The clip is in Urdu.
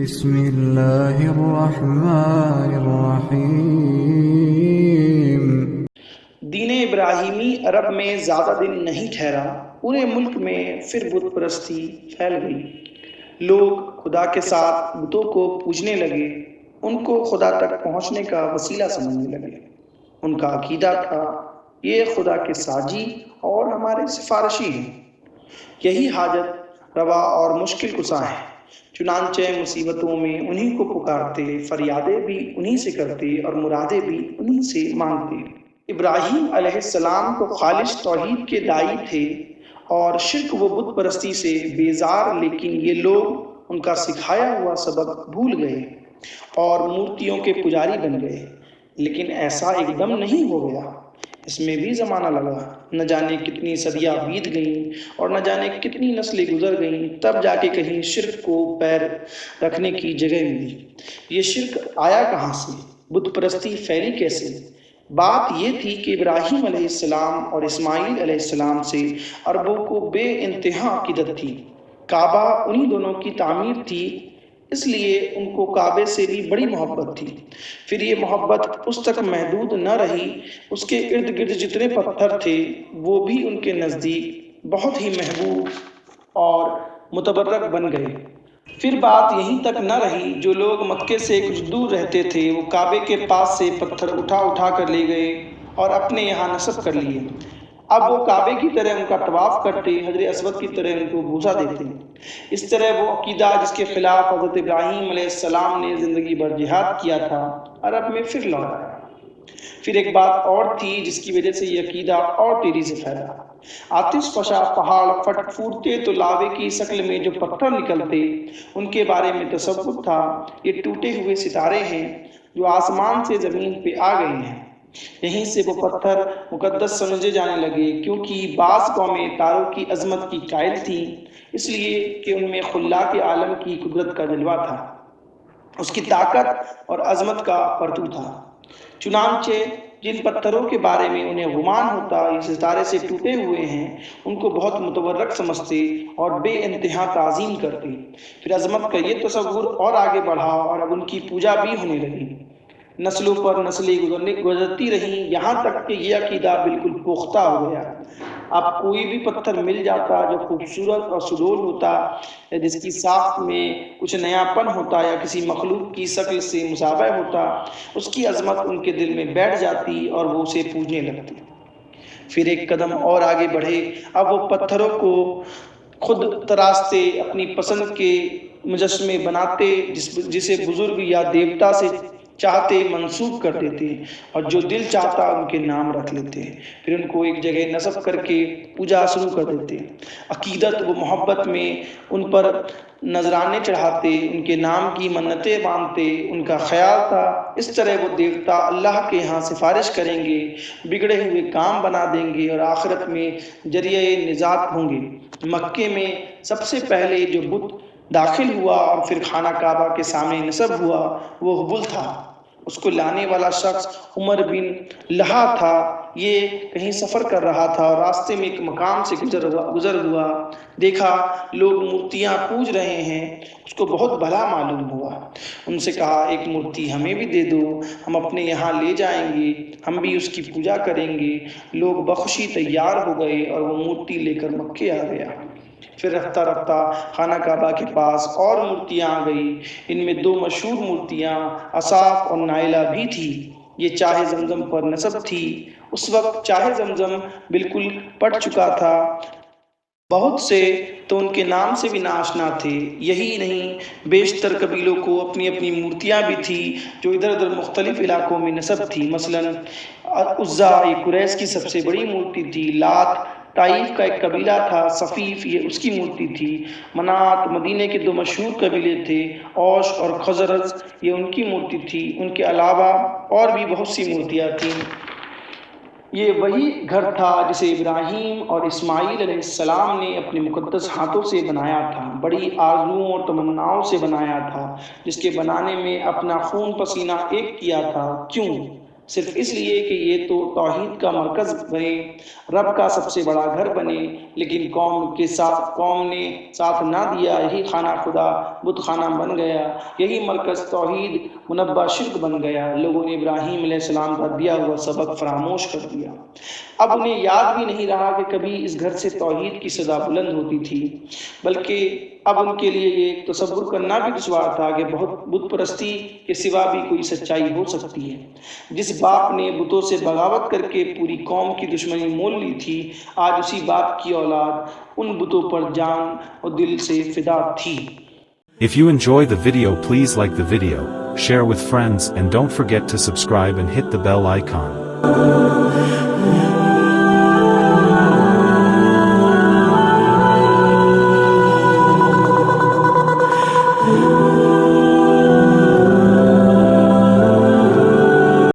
بسم اللہ الرحمن الرحیم۔ دین ابراہیمی عرب میں زیادہ دن نہیں ٹھہرا، پورے ملک میں پھر بت پرستی پھیل گئی۔ لوگ خدا کے ساتھ بتوں کو پوجنے لگے، ان کو خدا تک پہنچنے کا وسیلہ سمجھنے لگے۔ ان کا عقیدہ تھا یہ خدا کے ساجی اور ہمارے سفارشی ہیں، یہی حاجت روا اور مشکل کشا ہے۔ چنانچہ مصیبتوں میں انہی کو پکارتے، فریادیں بھی انہی سے کرتے اور مرادیں بھی انہی سے مانگتے۔ ابراہیم علیہ السلام تو خالص توحید کے داعی تھے اور شرک و بت پرستی سے بیزار، لیکن یہ لوگ ان کا سکھایا ہوا سبق بھول گئے اور مورتیوں کے پجاری بن گئے۔ لیکن ایسا ایک دم نہیں ہو گیا، اس میں بھی زمانہ لگا۔ نہ جانے کتنی صدیاں بیت گئیں اور نہ جانے کتنی نسلیں گزر گئیں، تب جا کے کہیں شرک کو پیر رکھنے کی جگہ ملی۔ یہ شرک آیا کہاں سے؟ بت پرستی پھیلی کیسے؟ بات یہ تھی کہ ابراہیم علیہ السلام اور اسماعیل علیہ السلام سے عربوں کو بے انتہا عقیدت تھی۔ کعبہ انہی دونوں کی تعمیر تھی، اس لیے ان کو کعبے سے بھی بڑی محبت تھی۔ پھر یہ محبت اس تک محدود نہ رہی، اس کے ارد گرد جتنے پتھر تھے وہ بھی ان کے نزدیک بہت ہی محبوب اور متبرک بن گئے۔ پھر بات یہیں تک نہ رہی، جو لوگ مکے سے کچھ دور رہتے تھے وہ کعبے کے پاس سے پتھر اٹھا اٹھا کر لے گئے اور اپنے یہاں نصب کر لیے۔ اب وہ کعبے کی طرح ان کا طواف کرتے، حجر اسود کی طرح ان کو بوسہ دیتے۔ اس طرح وہ عقیدہ جس کے خلاف حضرت ابراہیم علیہ السلام نے زندگی بھر جہاد کیا تھا، عرب میں پھر لوٹ آیا۔ پھر ایک بات اور تھی جس کی وجہ سے یہ عقیدہ اور تیزی سے پھیلا۔ آتش فشا پہاڑ پھٹ پھوٹتے تو لاوے کی شکل میں جو پتھر نکلتے، ان کے بارے میں تصور تھا یہ ٹوٹے ہوئے ستارے ہیں جو آسمان سے زمین پہ آ گئے ہیں۔ یہیں سے وہ پتھر مقدس سمجھے جانے لگے، کیونکہ بعض قومیں تاروں کی عظمت کی قائل تھیں، اس لیے کہ ان میں خلاق عالم کی قدرت کا جلوہ تھا، اس کی طاقت اور عظمت کا پرتو تھا۔ چنانچہ جن پتھروں کے بارے میں انہیں گمان ہوتا یہ ستارے سے ٹوٹے ہوئے ہیں، ان کو بہت متبرک سمجھتے اور بے انتہا تعظیم کرتے۔ پھر عظمت کا یہ تصور اور آگے بڑھا اور اب ان کی پوجا بھی ہونے لگی۔ نسلوں پر نسلیں گزرتی رہیں، یہاں تک کہ یہ عقیدہ بالکل پختہ ہو گیا۔ اب کوئی بھی پتھر مل جاتا جو خوبصورت اور سڈول ہوتا، یا جس کی ساخت میں کچھ نیا پن ہوتا یا کسی مخلوق کی شکل سے مشابہ ہوتا، اس کی عظمت ان کے دل میں بیٹھ جاتی اور وہ اسے پوجنے لگتے۔ پھر ایک قدم اور آگے بڑھے، اب وہ پتھروں کو خود تراشتے، اپنی پسند کے مجسمے بناتے، جسے بزرگ یا دیوتا سے چاہتے منسوب کر دیتے اور جو دل چاہتا ان کے نام رکھ لیتے۔ پھر ان کو ایک جگہ نصب کر کے پوجا شروع کر دیتے۔ عقیدت و محبت میں ان پر نذرانے چڑھاتے، ان کے نام کی منتیں باندھتے۔ ان کا خیال تھا اس طرح وہ دیوتا اللہ کے ہاں سفارش کریں گے، بگڑے ہوئے کام بنا دیں گے اور آخرت میں ذریعہ نجات ہوں گے۔ مکے میں سب سے پہلے جو بت داخل ہوا اور پھر خانہ کعبہ کے سامنے نصب ہوا وہ ہبل تھا۔ اس کو لانے والا شخص عمر بن لہا تھا۔ یہ کہیں سفر کر رہا تھا اور راستے میں ایک مقام سے گزر ہوا، دیکھا لوگ مورتیاں پوج رہے ہیں، اس کو بہت بھلا معلوم ہوا۔ ان سے کہا ایک مورتی ہمیں بھی دے دو، ہم اپنے یہاں لے جائیں گے، ہم بھی اس کی پوجا کریں گے۔ لوگ بخوشی تیار ہو گئے اور وہ مورتی لے کر مکے آ گیا۔ پھر رفتہ رفتہ خانہ کعبہ کے پاس اور مورتیاں آ گئی، ان میں دو مشہور مورتیاں اصاف اور نائلہ بھی تھی۔ یہ چاہ زمزم پر نصب تھی۔ اس وقت چاہ زمزم بالکل پٹ چکا تھا، بہت سے تو ان کے نام سے بھی ناآشنا تھے۔ یہی نہیں، بیشتر قبیلوں کو اپنی اپنی مورتیاں بھی تھی جو ادھر ادھر مختلف علاقوں میں نصب تھی۔ مثلاً عزا یہ قریش کی سب سے بڑی مورتی تھی، لات طائف کا ایک قبیلہ تھا، صفیف یہ اس کی مورتی تھی، منات مدینے کے دو مشہور قبیلے تھے، اوس اور خزرج یہ ان کی مورتی تھی۔ ان کے علاوہ اور بھی بہت سی مورتیاں تھیں۔ یہ وہی گھر تھا جسے ابراہیم اور اسماعیل علیہ السلام نے اپنے مقدس ہاتھوں سے بنایا تھا، بڑی آرزوؤں اور تمناؤں سے بنایا تھا، جس کے بنانے میں اپنا خون پسینہ ایک کیا تھا۔ کیوں؟ صرف اس لیے کہ یہ تو توحید کا مرکز بنے، رب کا سب سے بڑا گھر بنے، لیکن قوم نے ساتھ نہ دیا، یہی خانہ خدا بت خانہ بن گیا، یہی مرکز توحید منبع شرک بن گیا۔ لوگوں نے ابراہیم علیہ السلام کا دیا ہوا سبق فراموش کر دیا۔ اب انہیں یاد بھی نہیں رہا کہ کبھی اس گھر سے توحید کی صدا بلند ہوتی تھی، بلکہ اب ان کے لیے یہ تصور کرنا بھی دشوار تھا کہ بت پرستی کے سوا بھی کوئی سچائی ہو سکتی ہے۔ جس باپ نے بتوں سے بغاوت کر کے پوری قوم کی دشمنی مول لی تھی، آج اسی باپ کی اولاد ان بتوں پر جان اور دل سے فدا تھی۔ If you enjoy the video, please like the video, share with friends, and don't forget to subscribe and hit the bell icon.